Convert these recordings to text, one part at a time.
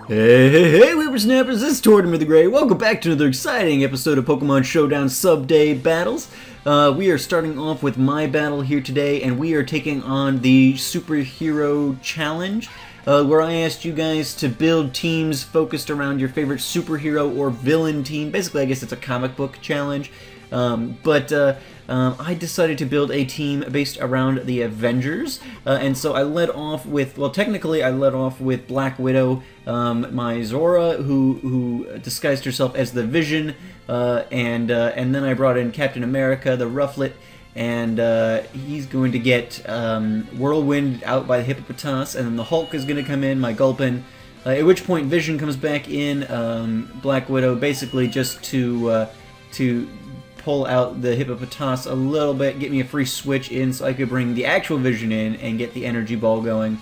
Hey, whippersnappers, this is Tortimer the Great. Welcome back to another exciting episode of Pokemon Showdown Subday battles. We are starting off with my battle here today, and we are taking on the Superhero Challenge, where I asked you guys to build teams focused around your favorite superhero or villain team. Basically, I guess it's a comic book challenge. I decided to build a team based around the Avengers, and so I led off with, well, technically I led off with Black Widow, my Zora, who disguised herself as the Vision, and then I brought in Captain America, the Rufflet, and he's going to get Whirlwind out by the Hippopotas, and then the Hulk is going to come in, my Gulpin, at which point Vision comes back in, Black Widow, basically just to pull out the Hippopotas a little bit, get me a free switch in so I could bring the actual Vision in and get the energy ball going.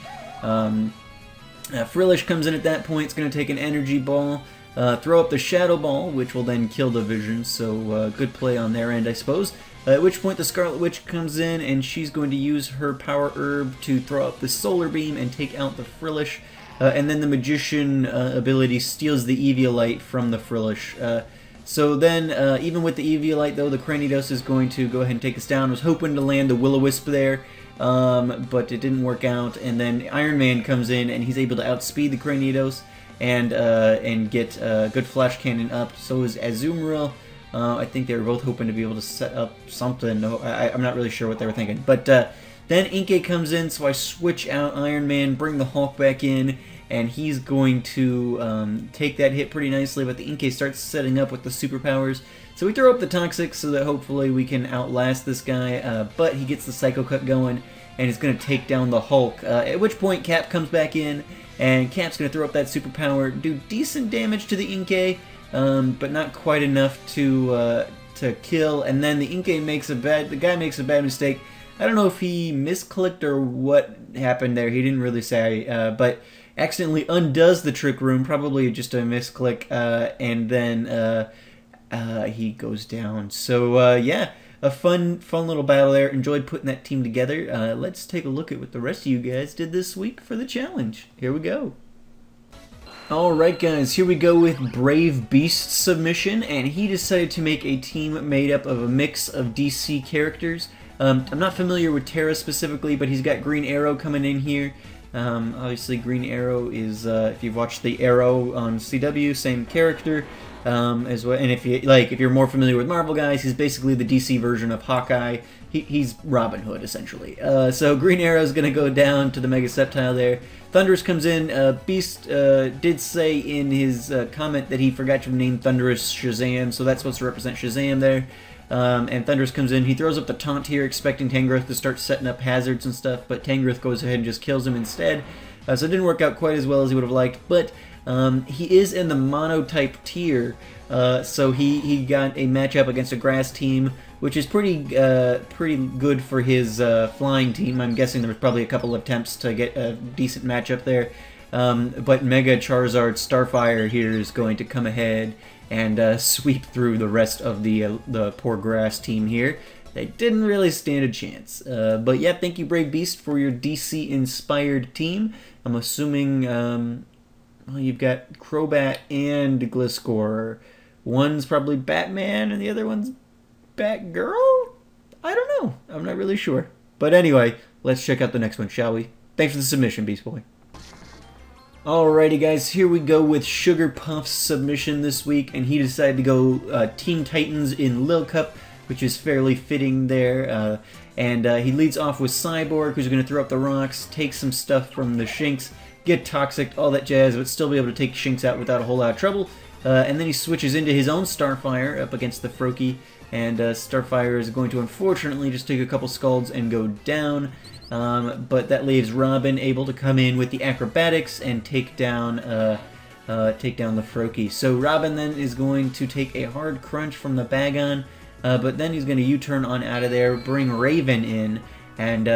Frillish comes in at that point. It's going to take an energy ball, throw up the Shadow Ball, which will then kill the Vision, so good play on their end, I suppose. At which point the Scarlet Witch comes in, and she's going to use her Power Herb to throw up the Solar Beam and take out the Frillish. And then the Magician ability steals the Eviolite from the Frillish. So then, even with the Eviolite, though, the Cranidos is going to go ahead and take us down. I was hoping to land the Will-O-Wisp there, but it didn't work out. And then Iron Man comes in, and he's able to outspeed the Cranidos and get good Flash Cannon up. So is Azumarill. I think they were both hoping to be able to set up something. I'm not really sure what they were thinking. But then Inkay comes in, so I switch out Iron Man, bring the Hulk back in, and he's going to take that hit pretty nicely, but the Inkay starts setting up with the superpowers. So we throw up the Toxic so that hopefully we can outlast this guy, but he gets the Psycho Cut going, and he's going to take down the Hulk, at which point Cap comes back in, and Cap's going to throw up that superpower, do decent damage to the Inkay, but not quite enough to kill, and then the Inkay makes the guy makes a bad mistake. I don't know if he misclicked or what happened there, he didn't really say, but accidentally undoes the Trick Room, probably just a misclick, and then he goes down. So yeah, a fun little battle there. Enjoyed putting that team together. Let's take a look at what the rest of you guys did this week for the challenge. Here we go. Alright guys, here we go with BraveBeasts submission, and he decided to make a team made up of a mix of DC characters. I'm not familiar with Terra specifically, but he's got Green Arrow coming in here. Obviously, Green Arrow is, if you've watched the Arrow on CW, same character as well. And if you're more familiar with Marvel guys, he's basically the DC version of Hawkeye. He's Robin Hood essentially. So Green Arrow is going to go down to the Mega Sceptile there. Thunderous comes in. Beast did say in his comment that he forgot to name Thunderous Shazam, so that's supposed to represent Shazam there. And Thunderous comes in, he throws up the taunt here, expecting Tangrowth to start setting up hazards and stuff, but Tangrowth goes ahead and just kills him instead. So it didn't work out quite as well as he would have liked, but he is in the mono-type tier, so he got a matchup against a grass team, which is pretty good for his flying team. I'm guessing there was probably a couple of attempts to get a decent matchup there, but Mega Charizard Starfire here is going to come ahead and sweep through the rest of the poor grass team here. They didn't really stand a chance. But yeah, thank you BraveBeast for your DC-inspired team. I'm assuming well, you've got Crobat and Gliscor. One's probably Batman and the other one's Batgirl? I don't know. I'm not really sure. But anyway, let's check out the next one, shall we? Thanks for the submission, Beast Boy. Alrighty guys, here we go with Sugar Puff's submission this week, and he decided to go Team Titans in Lil Cup, which is fairly fitting there, and he leads off with Cyborg, who's going to throw up the rocks, take some stuff from the Shinx, get Toxic, all that jazz, but still be able to take Shinx out without a whole lot of trouble, and then he switches into his own Starfire up against the Froakie, and Starfire is going to unfortunately just take a couple Scalds and go down. But that leaves Robin able to come in with the acrobatics and take down the Froakie. So Robin then is going to take a hard crunch from the Bagon, but then he's going to U-turn on out of there, bring Raven in, and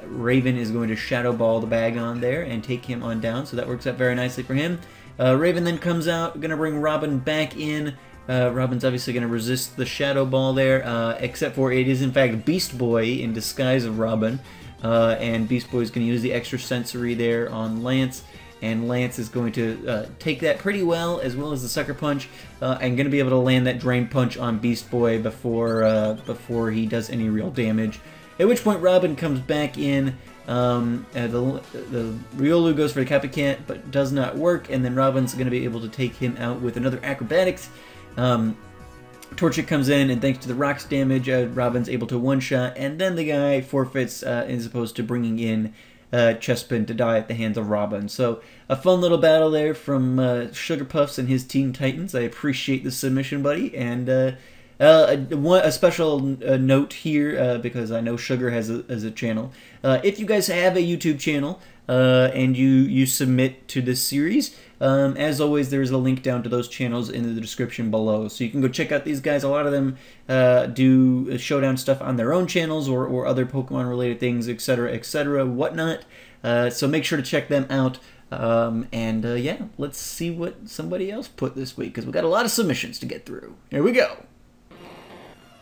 Raven is going to Shadow Ball the Bagon there and take him on down, so that works out very nicely for him. Raven then comes out, going to bring Robin back in. Robin's obviously going to resist the Shadow Ball there, except for it is in fact Beast Boy in disguise of Robin. And Beast Boy is going to use the extra sensory there on Lance, and Lance is going to take that pretty well as the Sucker Punch, and going to be able to land that Drain Punch on Beast Boy before he does any real damage. At which point Robin comes back in. The Riolu goes for the Copycat, but does not work, and then Robin's going to be able to take him out with another Acrobatics. Torchic comes in, and thanks to the Rock's damage, Robin's able to one-shot, and then the guy forfeits as opposed to bringing in Chespin to die at the hands of Robin. So a fun little battle there from Sugar Puffs and his Teen Titans. I appreciate the submission, buddy, and a special note here, because I know Sugar has a channel. If you guys have a YouTube channel and you submit to this series, as always, there's a link down to those channels in the description below. So you can go check out these guys. A lot of them do Showdown stuff on their own channels or other Pokemon-related things, etc., whatnot. So make sure to check them out. Yeah, let's see what somebody else put this week, because we've got a lot of submissions to get through. Here we go.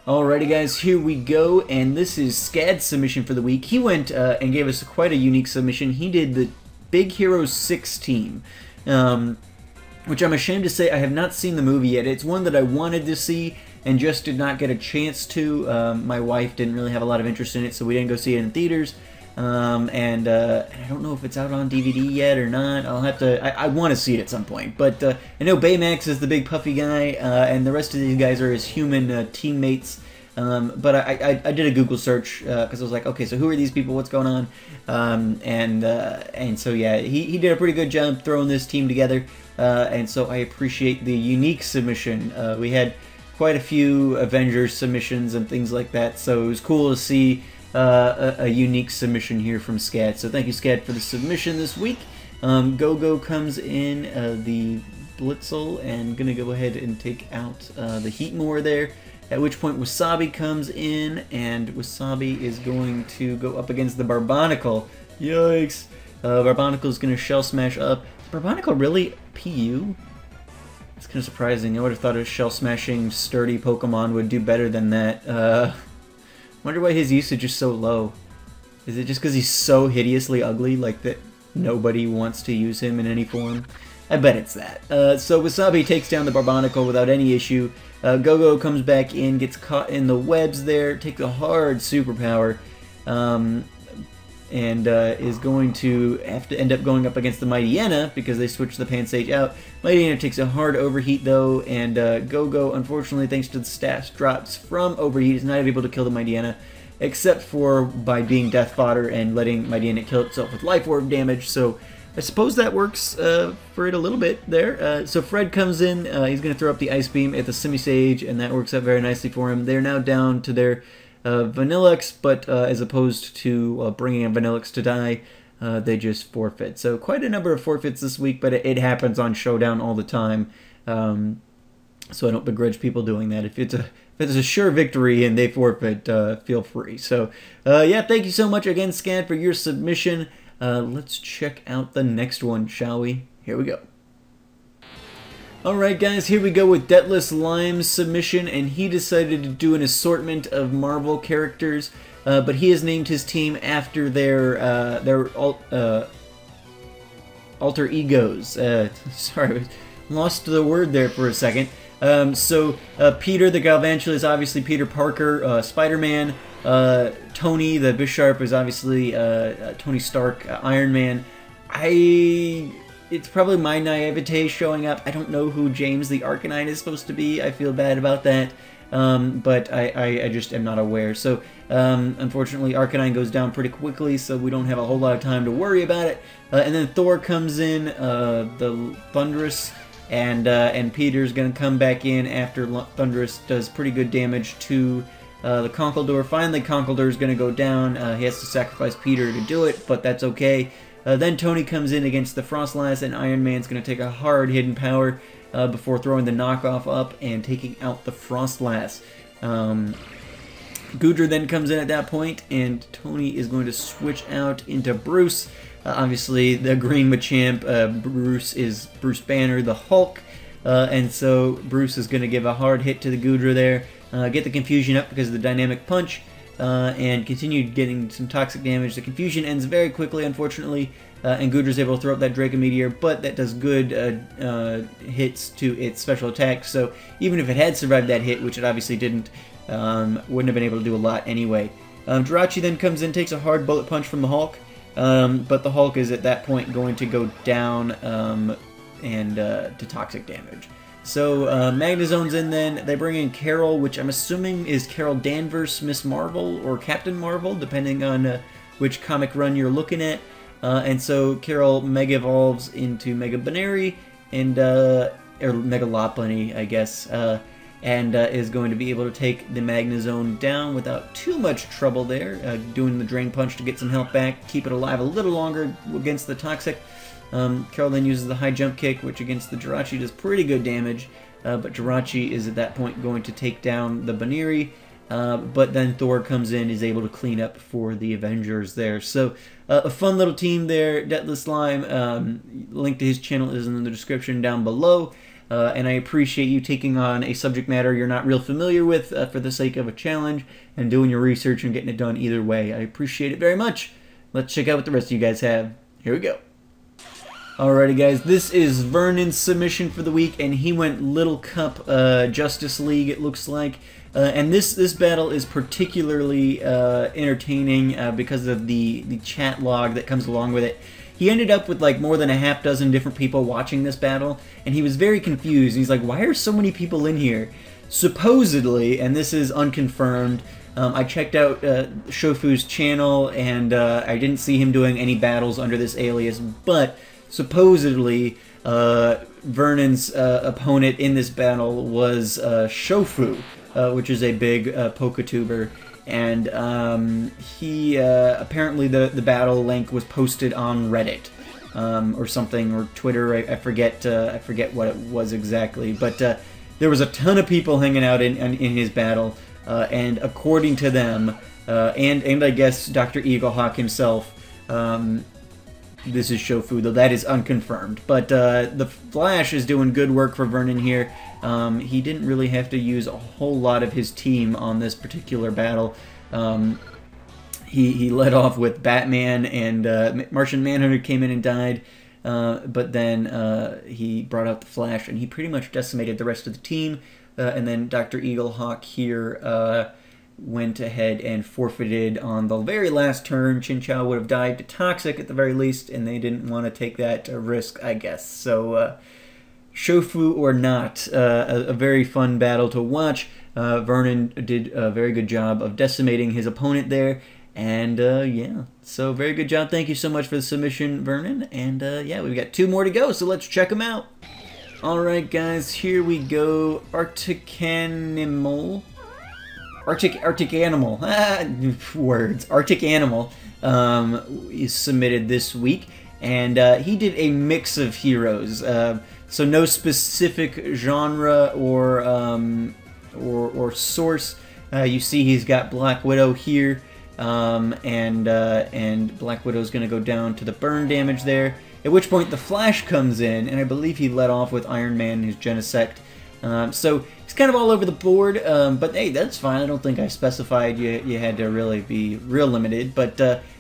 Alrighty guys, here we go, and this is Scad's submission for the week. He went and gave us quite a unique submission. He did the Big Hero 6 team, which I'm ashamed to say I have not seen the movie yet. It's one that I wanted to see and just did not get a chance to. My wife didn't really have a lot of interest in it, so we didn't go see it in theaters. And I don't know if it's out on DVD yet or not. I'll have to. I want to see it at some point. But I know Baymax is the big puffy guy, and the rest of these guys are his human teammates. But I did a Google search because I was like, okay, so who are these people? What's going on? And so yeah, he did a pretty good job throwing this team together. And so I appreciate the unique submission. We had quite a few Avengers submissions and things like that. So it was cool to see a unique submission here from Scad. So thank you, Scad, for the submission this week. Go-Go comes in, the Blitzel, and gonna go ahead and take out the Heatmore there. At which point Wasabi comes in, and Wasabi is going to go up against the Barbonicle. Yikes! Barbonicle is gonna Shell Smash up. Is Barbonicle really PU? It's kind of surprising. I would have thought a Shell Smashing sturdy Pokemon would do better than that. Wonder why his usage is so low. Is it just because he's so hideously ugly, like that nobody wants to use him in any form? I bet it's that. So Wasabi takes down the Barbonicle without any issue. Go-Go comes back in, gets caught in the webs there, takes a hard superpower, and is going to have to end up going up against the Mightyena because they switched the Pansage out. Mightyena takes a hard overheat though, and Go-Go, unfortunately, thanks to the stats drops from overheat, is not able to kill the Mightyena, except for by being death fodder and letting Mightyena kill itself with Life Orb damage. So I suppose that works for it a little bit there. So Fred comes in, he's going to throw up the Ice Beam at the Simisage, and that works out very nicely for him. They're now down to their Vanillux, but as opposed to bringing a Vanillux to die, they just forfeit. So quite a number of forfeits this week, but it happens on Showdown all the time. So I don't begrudge people doing that. If it's a sure victory and they forfeit, feel free. So yeah, thank you so much again, Scad, for your submission. Let's check out the next one, shall we? Here we go. Alright guys, here we go with Detlef Lime's submission, and he decided to do an assortment of Marvel characters, but he has named his team after their alter egos. Sorry, I lost the word there for a second. So Peter the Galvantula is obviously Peter Parker, Spider-Man. Tony the Bisharp is obviously Tony Stark, Iron Man. It's probably my naivete showing up. I don't know who James the Arcanine is supposed to be. I feel bad about that, but I just am not aware. So unfortunately, Arcanine goes down pretty quickly, so we don't have a whole lot of time to worry about it. And then Thor comes in, the Thunderous, and Peter's gonna come back in after Thunderous does pretty good damage to the Conkeldurr. Finally, Conkeldurr is going to go down. He has to sacrifice Peter to do it, but that's okay. Then Tony comes in against the Frostlass, and Iron Man's going to take a hard hidden power before throwing the knockoff up and taking out the Frostlass. Goodra then comes in at that point, and Tony is going to switch out into Bruce. Obviously, the Green Machamp, Bruce is Bruce Banner, the Hulk, and so Bruce is going to give a hard hit to the Goodra there. Get the confusion up because of the dynamic punch, and continued getting some toxic damage. The confusion ends very quickly, unfortunately, and Gudra's able to throw up that Draco Meteor, but that does good hits to its special attack, so even if it had survived that hit, which it obviously didn't, wouldn't have been able to do a lot anyway. Jirachi then comes in, takes a hard bullet punch from the Hulk, but the Hulk is at that point going to go down and to toxic damage. So Magnazone's in then. They bring in Carol, which I'm assuming is Carol Danvers, Miss Marvel, or Captain Marvel, depending on which comic run you're looking at. And so Carol Mega Evolves into Mega Baneri, and, or Mega Lopunny, I guess, and is going to be able to take the Magnazone down without too much trouble there, doing the Drain Punch to get some health back, keep it alive a little longer against the Toxic. Carol then uses the High Jump Kick, which against the Jirachi does pretty good damage, but Jirachi is at that point going to take down the Baneri, but then Thor comes in, is able to clean up for the Avengers there. So a fun little team there. Detlef Slime, link to his channel is in the description down below. And I appreciate you taking on a subject matter you're not real familiar with for the sake of a challenge and doing your research and getting it done either way. I appreciate it very much. Let's check out what the rest of you guys have. Here we go. Alrighty guys, this is Vernon's submission for the week, and he went Little Cup Justice League, it looks like. And this battle is particularly entertaining because of the chat log that comes along with it. He ended up with like more than a half dozen different people watching this battle, and he was very confused. He's like, why are so many people in here? Supposedly, and this is unconfirmed, I checked out Shofu's channel, and I didn't see him doing any battles under this alias, but supposedly Vernon's opponent in this battle was Shofu, which is a big PokeTuber. And he apparently the battle link was posted on Reddit or something, or Twitter. I forget what it was exactly, but there was a ton of people hanging out in his battle, and according to them, and I guess Dr. Eaglehawk himself, this is Shofu, though that is unconfirmed. But the Flash is doing good work for Vernon here. He didn't really have to use a whole lot of his team on this particular battle. He led off with Batman, and Martian Manhunter came in and died, but then he brought out the Flash, and he pretty much decimated the rest of the team, and then Dr. Eaglehawk here went ahead and forfeited on the very last turn. Chinchou would have died to Toxic at the very least, and they didn't want to take that risk, I guess. So Shofu or not, a very fun battle to watch. Vernon did a very good job of decimating his opponent there, and yeah, so very good job. Thank you so much for the submission, Vernon, and yeah, we've got 2 more to go, so let's check them out. Alright guys, here we go. Arctic Animal, words. Arctic Animal is submitted this week, and he did a mix of heroes. So no specific genre or source. You see he's got Black Widow here, and Black Widow's going to go down to the burn damage there, at which point the Flash comes in, and I believe he led off with Iron Man and his Genesect. So he's kind of all over the board, but hey, that's fine. I don't think I specified you had to really be real limited, but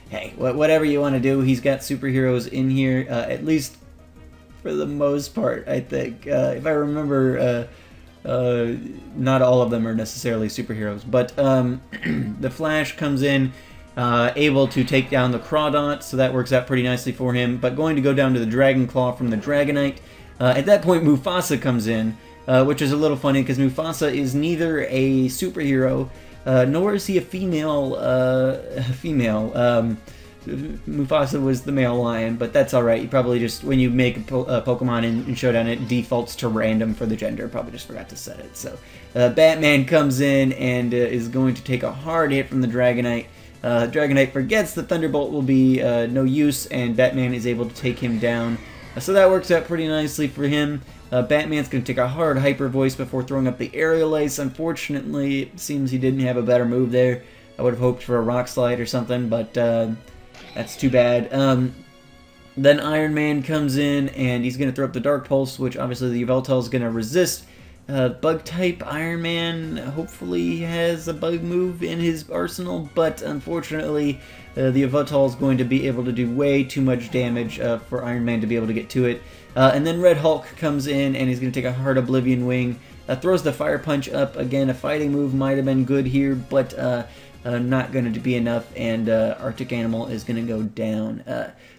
hey, whatever you want to do. He's got superheroes in here, at least for the most part, I think. If I remember, not all of them are necessarily superheroes, but the Flash comes in, able to take down the Crawdont, so that works out pretty nicely for him, but going to go down to the Dragon Claw from the Dragonite. At that point, Mufasa comes in, which is a little funny because Mufasa is neither a superhero, nor is he a female. Mufasa was the male lion, but that's alright. You probably just, when you make a Pokemon in Showdown, it defaults to random for the gender. Probably just forgot to set it. So Batman comes in and is going to take a hard hit from the Dragonite. Dragonite forgets the Thunderbolt will be no use, and Batman is able to take him down. So that works out pretty nicely for him. Batman's going to take a hard Hyper Voice before throwing up the Aerial Ace. Unfortunately, it seems he didn't have a better move there. I would have hoped for a Rock Slide or something, but that's too bad. Then Iron Man comes in, and he's going to throw up the Dark Pulse, which obviously the Yveltal is going to resist. bug type Iron Man hopefully has a bug move in his arsenal, but unfortunately the Yveltal is going to be able to do way too much damage for Iron Man to be able to get to it. And then Red Hulk comes in and he's going to take a Hard Oblivion Wing, throws the Fire Punch up. Again, a fighting move might have been good here, but not going to be enough, and Arctic Animal is going to go down.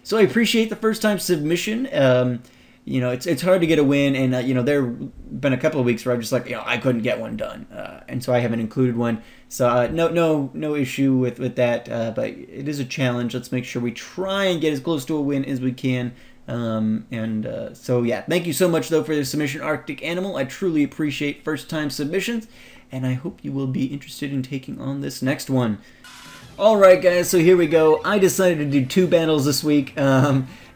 So I appreciate the first time submission. You know, it's hard to get a win, and you know, there have been a couple of weeks where I'm just like, you know, I couldn't get one done, and so I haven't included one. So no issue with that, but it is a challenge. Let's make sure we try and get as close to a win as we can. So yeah, thank you so much though for the submission, Arctic Animal. I truly appreciate first time submissions, and I hope you will be interested in taking on this next one. Alright guys, so here we go. I decided to do 2 battles this week,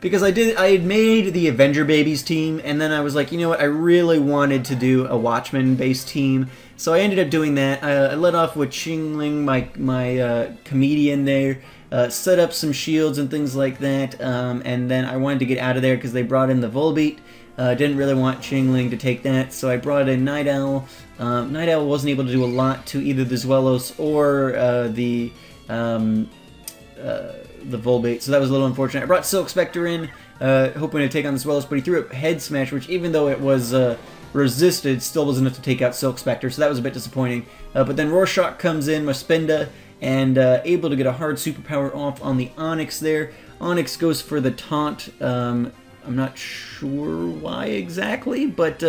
because I had made the Avenger Babies team, and then I was like, you know what, I really wanted to do a Watchmen-based team, so I ended up doing that. I led off with Qingling, my comedian there, set up some shields and things like that, and then I wanted to get out of there because they brought in the Volbeat. Didn't really want Qingling to take that, so I brought in Night Owl. Night Owl wasn't able to do a lot to either the Zwelos or the Volbeat, so that was a little unfortunate. I brought Silk Spectre in, hoping to take on the Zwelos, but he threw a Head Smash, which even though it was resisted, still was enough to take out Silk Spectre, so that was a bit disappointing. But then Rorschach comes in, Maspinda, and able to get a hard superpower off on the Onyx there. Onyx goes for the taunt. I'm not sure why exactly, but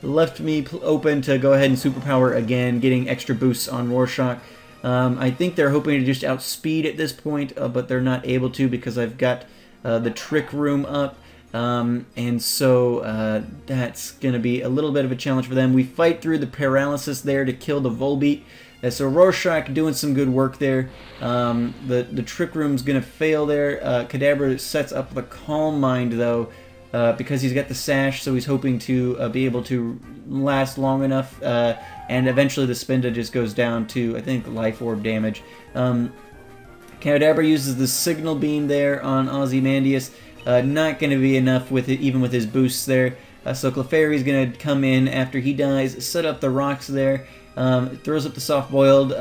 left me open to go ahead and superpower again, getting extra boosts on Rorschach. I think they're hoping to just outspeed at this point, but they're not able to because I've got the Trick Room up. And so that's going to be a little bit of a challenge for them. We fight through the Paralysis there to kill the Volbeat. So Rorschach doing some good work there. The Trick Room's going to fail there. Kadabra sets up the Calm Mind though, because he's got the Sash, so he's hoping to be able to last long enough. And eventually the Spinda just goes down to, I think, Life Orb damage. Kadabra uses the Signal Beam there on Ozymandias. Not going to be enough with it, even with his boosts there. So Clefairy's going to come in after he dies, set up the rocks there. Throws up the Soft Boiled,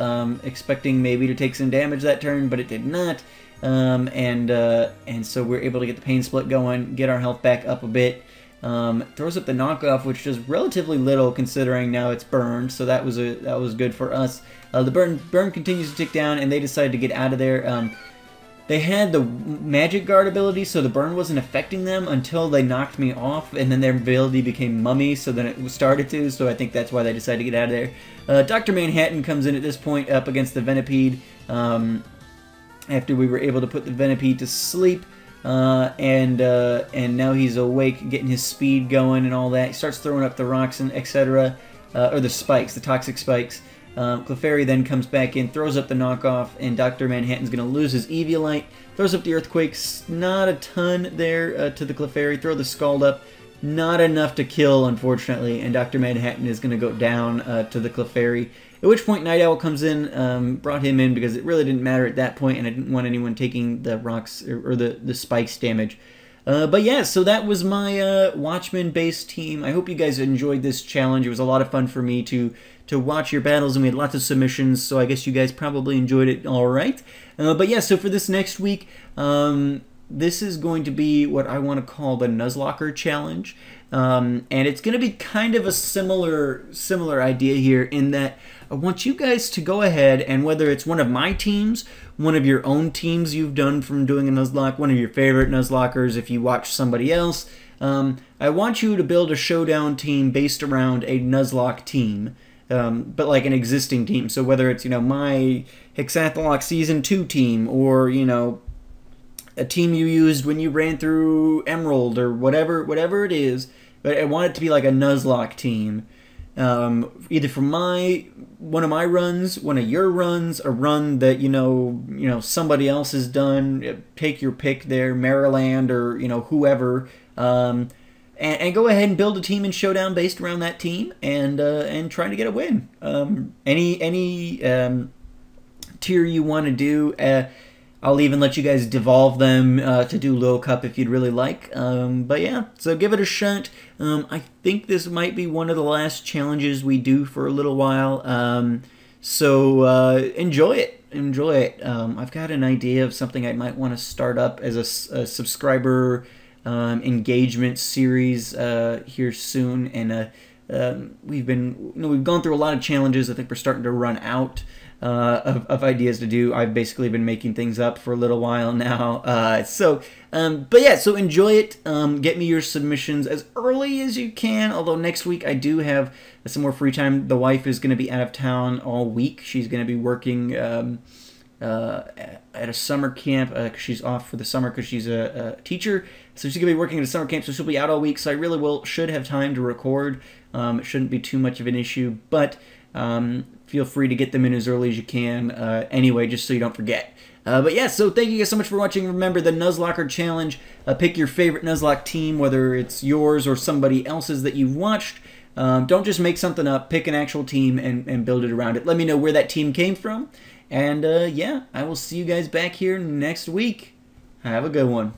expecting maybe to take some damage that turn, but it did not. And so we're able to get the Pain Split going, get our health back up a bit. Throws up the Knockoff, which does relatively little considering now it's burned, so that was good for us. The burn continues to tick down, and they decided to get out of there. They had the Magic Guard ability, so the burn wasn't affecting them until they knocked me off, and then their ability became Mummy, so then it started to, so I think that's why they decided to get out of there. Dr. Manhattan comes in at this point up against the Venipede, after we were able to put the Venipede to sleep, and now he's awake, getting his speed going and all that. He starts throwing up the rocks and etc., or the spikes, the toxic spikes. Clefairy then comes back in, throws up the knockoff, and Dr. Manhattan's going to lose his Eviolite. Throws up the Earthquakes, not a ton there to the Clefairy. Throw the Scald up, not enough to kill, unfortunately, and Dr. Manhattan is going to go down to the Clefairy. At which point Night Owl comes in, brought him in because it really didn't matter at that point, and I didn't want anyone taking the rocks or the spikes damage. But yeah, so that was my Watchmen-based team. I hope you guys enjoyed this challenge. It was a lot of fun for me to watch your battles, and we had lots of submissions, so I guess you guys probably enjoyed it all right. But yeah, so for this next week, this is going to be what I want to call the Nuzlocke Challenge. And it's going to be kind of a similar idea here in that I want you guys to go ahead and whether it's one of my teams, one of your own teams you've done from doing a Nuzlocke, one of your favorite Nuzlockers if you watch somebody else, I want you to build a Showdown team based around a Nuzlocke team. But like an existing team. So whether it's, you know, my Hexathlon Season 2 team or, you know, a team you used when you ran through Emerald or whatever it is, but I want it to be like a Nuzlocke team. Either from one of my runs, one of your runs, a run that, you know, somebody else has done. Take your pick there, Maryland or, you know, whoever. And go ahead and build a team in Showdown based around that team, and try to get a win. Any tier you want to do. I'll even let you guys devolve them to do Lil Cup if you'd really like. But yeah, so give it a shot. I think this might be one of the last challenges we do for a little while. So enjoy it. Enjoy it. I've got an idea of something I might want to start up as a subscriber engagement series here soon. And we've gone through a lot of challenges. I think we're starting to run out of ideas to do. I've basically been making things up for a little while now. But yeah, so enjoy it. Get me your submissions as early as you can, although next week I do have some more free time. The wife is going to be out of town all week. She's going to be working at a summer camp. She's off for the summer because she's a teacher. So she's going to be working at a summer camp, so she'll be out all week. So I really should have time to record. It shouldn't be too much of an issue, but feel free to get them in as early as you can anyway, just so you don't forget. But yeah, so thank you guys so much for watching. Remember the Nuzlocker Challenge. Pick your favorite Nuzlocke team, whether it's yours or somebody else's that you've watched. Don't just make something up. Pick an actual team and build it around it. Let me know where that team came from. And yeah, I will see you guys back here next week. Have a good one.